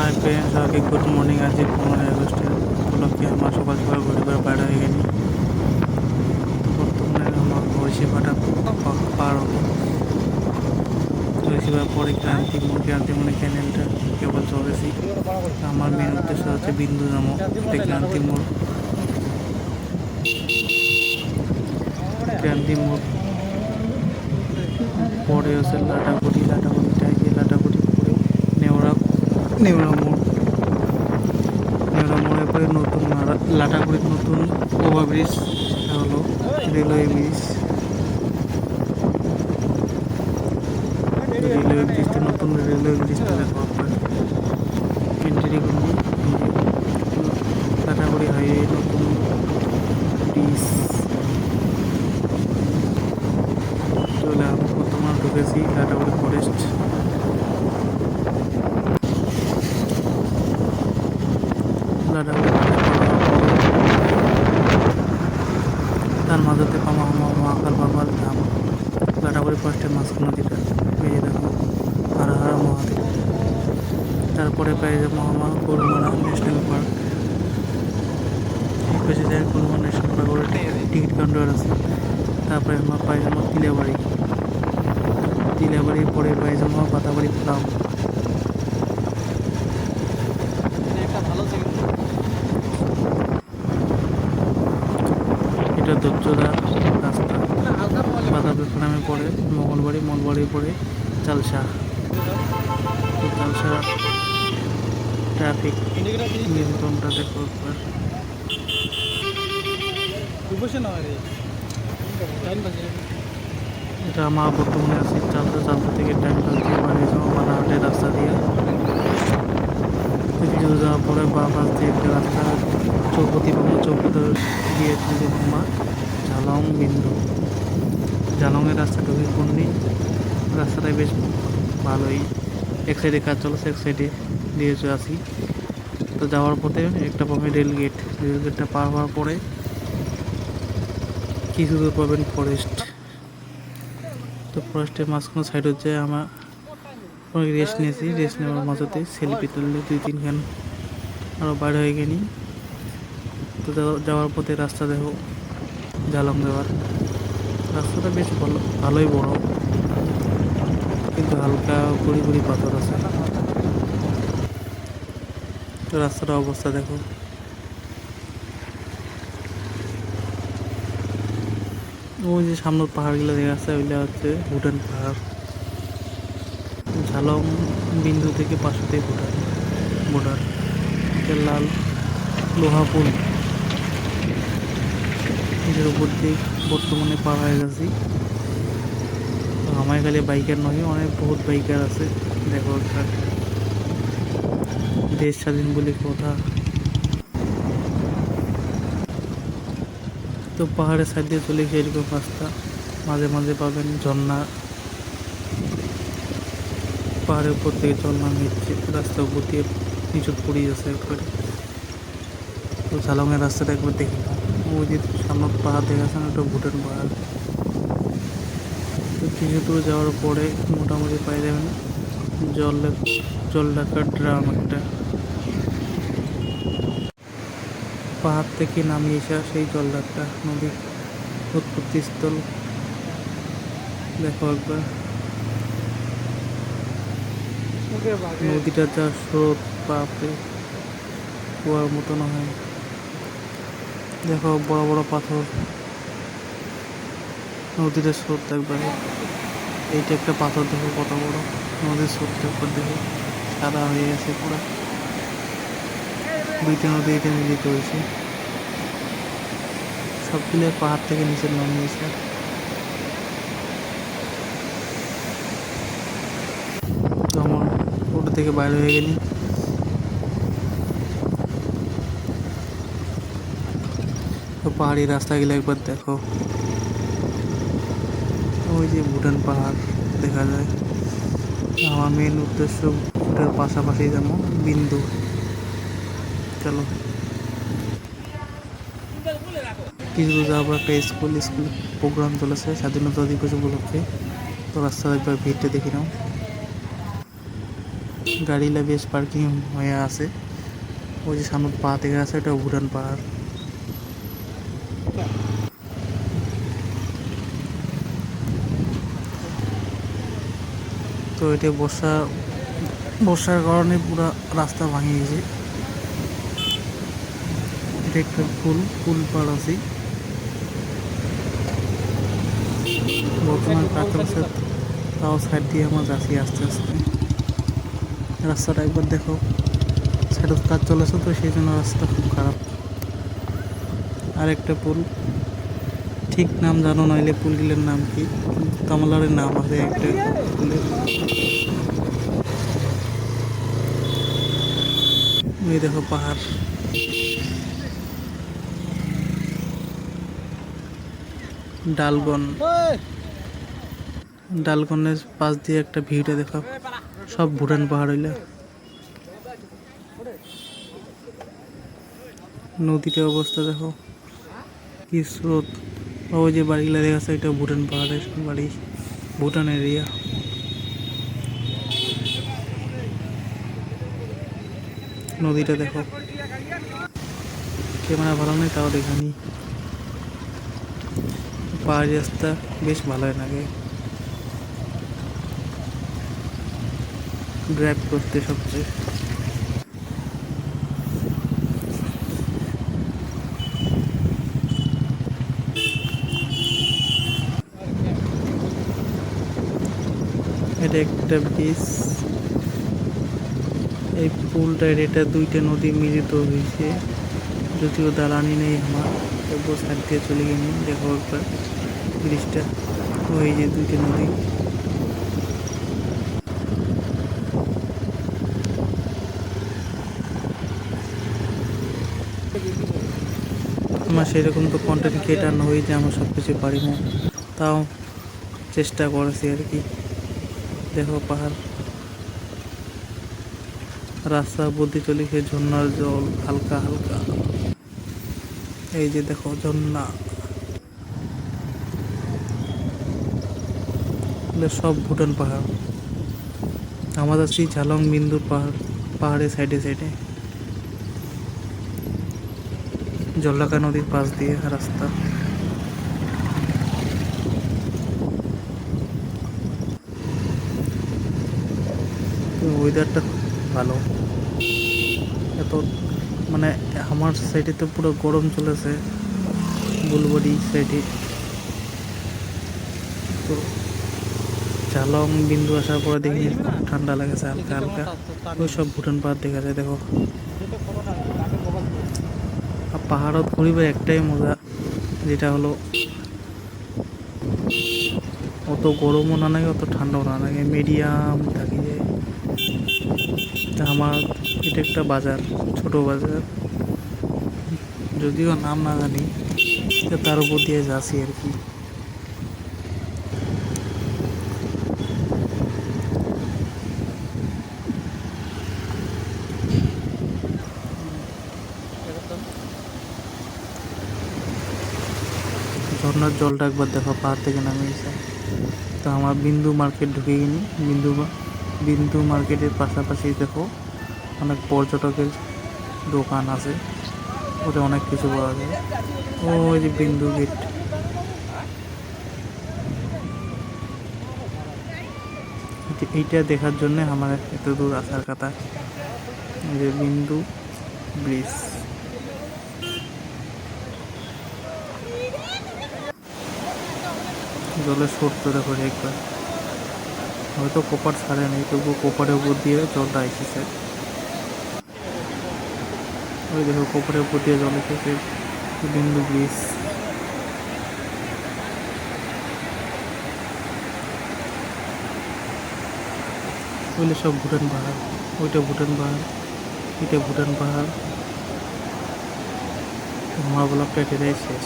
Hi friends, সবাইকে good morning. আজ 15 আগস্টের উপলক্ষে আমার সকাল সকাল ঘুরে ঘুরে বাইরে হয়ে গেলি। বর্তমানে আমার ঋষিপাটা পার হবো। ঋষিপার পরে ক্রান্তিমণি চ্যানেলটা কেবল চলেছি। আমার মেন উদ্দেশ্য হচ্ছে বিন্দু নাম ক্রান্তি মোড় পরে হচ্ছে লাটাগুড়িটা গিয়ে লাটাগুড়ি পরে নেওড়া মোড়ের পরে নতুন লাটাগুড়ির নতুন ওভারব্রিজ, সেটা হলো রেলওয়ে ব্রিজটা নতুন রেলওয়ে ব্রিজটা দেখো আপনার এন্ট্রিগুলি লাটাগুড়ি হাইওয়ে নতুন ব্রিজ চলে। আমি বর্তমানে ঢুকেছি লাটাগুড়ি ফরেস্ট। তার মাঝতে পামা মহাকাল বাবার ধাম। লাটাগুড়ি ফরেস্টের মাঝখান নদীটা পেয়ে দেখো হারা মহাদেব। তারপরে পেয়ে যাবো আমার গরুমারা ন্যাশনাল পার্ক। এই পাশে যায় গরুমারা ন্যাশনাল পার্ক, ওর টিকিট কাউন্টার আছে। তারপরে আমার পাই যাবো তিলাবাড়ির পরে পাই যাবো পাতাবাড়ি ফার্ম। এটা দত্তদা রাস্তা। বাতাবি ফার্মে পড়ে মঙ্গলবাড়ির পরে চালসা। ট্রাফিক নিয়ন্ত্রণটা দেখো একবার। এটা আমার বর্তমানে আছে চালতা থেকে ট্যাঙ্কাল দিয়ে বাড়ি যাওয়া বানাহাটের রাস্তা দিয়ে কিছু যাওয়ার পরে বা পাশ দিয়ে একটা রাস্তা চৌপতি দিয়ে চলে আমার ঝালং বিন্দু। ঝালংয়ের রাস্তা ঢুকে পড়নি, রাস্তাটাই বেশ ভালোই। এক সাইডে কাজ চলছে, এক সাইডে দিয়ে আসি। তো যাওয়ার পথে একটা পাবেন রেলগেটটা পার হওয়ার পরে কিছু দূর পাবেন ফরেস্ট। তো ফরেস্টের মাঝখানে সাইড হচ্ছে আমার অনেক রেস্ট নেওয়ার মাঝতে সেলফি তুললে 2-3 খান আরও বাইরে হয়ে গেনি। তো যাওয়ার পথে রাস্তা দেখো ঝালং যাওয়ার রাস্তাটা বেশ ভালোই বড়, কিন্তু হালকা গুড়ি পাথর আছে। তো রাস্তাটার অবস্থা দেখো। ওই যে সামনের পাহাড়গুলো দেখা যাচ্ছে, ওইটা হচ্ছে ভুটান পাহাড়। ঝালং বিন্দু থেকে পাশেতেই ভুটান বর্ডার। লাল লোহা পুল, এর উপর দিয়ে বর্তমানে পার হয়ে গেছি। আমার খালি বাইকার নয়, বহুত বাইকার আছে দেখো। দেশ স্বাধীন বলে কথা। তো পাহাড়ের সাইড দিয়ে চলে গিয়ে এরকম রাস্তা, মাঝে মাঝে পাবেন ঝর্ণা। পাহাড়ের উপর থেকে ঝর্ণা নিচ্ছে, রাস্তার উপর দিয়ে নিচু পড়ে যাচ্ছে একবারে। তো ঝালংয়ের রাস্তাটা একবার দেখি না, ওই যে সামনে পাহাড় দেখা যাচ্ছে না, ওটা ভুটান পাহাড়। তো কিছু দূর যাওয়ার পরে মোটামুটি পাই যাবেন জল ঢাকার ড্রাম একটা। পাহাড় থেকে নামিয়ে আসা সেই জলঢাকা নদীর উৎপত্তি স্থল দেখো একবার। নদীটা যা স্রোত, বাপরে কুয়ার মতন হয়। দেখো বড় বড় পাথর, নদীর স্রোত একবারে। এইটা একটা পাথর দেখো কত বড়, নদীর স্রোতটা একবার দেখো সাদা হয়ে গেছে পুরো। 2টা নদী এটা মিলিত হয়েছে, সবগুলো পাহাড় থেকে নিচে নামিয়েছে। তো আমার ওটা থেকে বাইরে হয়ে গেলি। তো পাহাড়ি রাস্তাগুলো একবার দেখো, ওই যে ভুটান পাহাড় দেখা যায়। আমার মেন উদ্দেশ্য ভুটানের পাশাপাশি যেমন বিন্দু। চলো কিছু যাবো, একটা স্কুল প্রোগ্রাম চলেছে স্বাধীনতা দিবস উপলক্ষে। তো রাস্তা একবার ভিড়টা দেখে নাও। গাড়িলা বেশ পার্কিং হয়ে আছে। ওই যে সামনে পা থেকে আছে, এটা ভুটান পাহাড়। তো এটা বর্ষার কারণে পুরা রাস্তা ভাঙে গেছে। এটা একটা পুল পার আছে। বর্তমান কাজ চলছে, তাও সাইড দিয়ে আমরা যাচ্ছি আস্তে আস্তে। রাস্তাটা একবার দেখো, সাইডে কাজ চলেছে তো সেই জন্য রাস্তা খুব খারাপ। আর একটা পুল, ঠিক নাম জানো নইলে পুলগুলোর নাম কি, তামিলনাড়ুর নাম আছে একটা পুলের। এই দেখো পাহাড়, ডালগনের পাশ দিয়ে একটা ভিউটা দেখো, সব ভুটান পাহাড় হইলা। নদীটার অবস্থা দেখো কি স্রোত। ওই যে বাড়িগুলা দেখা যাচ্ছে, এটা ভুটান পাহাড়ের বাড়ি, ভুটান এরিয়া। নদীটা দেখো, ক্যামেরা ভালো নেই তাও দেখানি। পাহাড়ি রাস্তা বেশ ভালোই লাগে ড্রাইভ করতে সবচেয়ে। এটা একটা ব্রিজ। এই পুলটার এটা দুইটা নদী মিলিত হয়েছে, যদিও দালানি নেই আমার, তবুও সাইড দিয়ে চলে গেনি। দেখো একবার ব্রিজটা, ওই যে দুইটা নদী। আমার সেরকম তো কন্টেন্ট ক্রিয়েটার নই যে আমরা সব কিছু পারি না, তাও চেষ্টা করেছি আর কি। দেখো পাহাড়, রাস্তা বদলে চলেছে, ঝর্ণার জল হালকা হালকা। এই যে দেখো ঝর্ণা, সব ভুটান পাহাড়। আমাদের সেই ঝালং বিন্দু পাহাড়ের সাইডে সাইডে, জলঢাকা নদীর পাশ দিয়ে রাস্তা। ওয়েদারটা ভালো, এত মানে আমার সাইডে তো পুরো গরম চলেছে, বুলবাড়ি সাইডে। তো ঝালং বিন্দু আসার পরে দেখি ঠান্ডা লাগেছে হালকা হালকা। ওই সব ভুটান পাহাড় দেখা যায় দেখো। আর পাহাড়ত ঘুরিবে একটাই মজা, যেটা হলো অত গরমও না লাগে, অত ঠান্ডাও না লাগে, মিডিয়াম থাকি যায়। আমার এটা একটা বাজার, ছোট বাজার, যদিও নাম না জানি, তার উপর দিয়ে যাচ্ছি আর কি। ঝর্ণার জলটা একবার দেখো, পাহাড় থেকে নামিয়েছে। তো আমার বিন্দু মার্কেট ঢুকে গেনি। বিন্দু মার্কেটের পাশাপাশি দেখো অনেক পর্যটকের দোকান আছে, ওটা অনেক কিছু পাওয়া যায়। ওই যে বিন্দু গেট, এইটা দেখার জন্য আমার এত দূর আসার কথা। এই যে বিন্দু ব্রিজ, জলের স্রোত দেখো একবার। হয়তো কোপার ছাড়ে নেই, তবুও কোপারের উপর দিয়ে জলটা এসেছে। ওই দেখো কোপারের উপর দিয়ে জল এসেছে, বিন্দু ব্রিজ। ওইগুলো সব ভুটান পাহাড়, ওইটা ভুটান পাহাড়, এটা ভুটান পাহাড়। আমার ব্লগটা এটাই শেষ।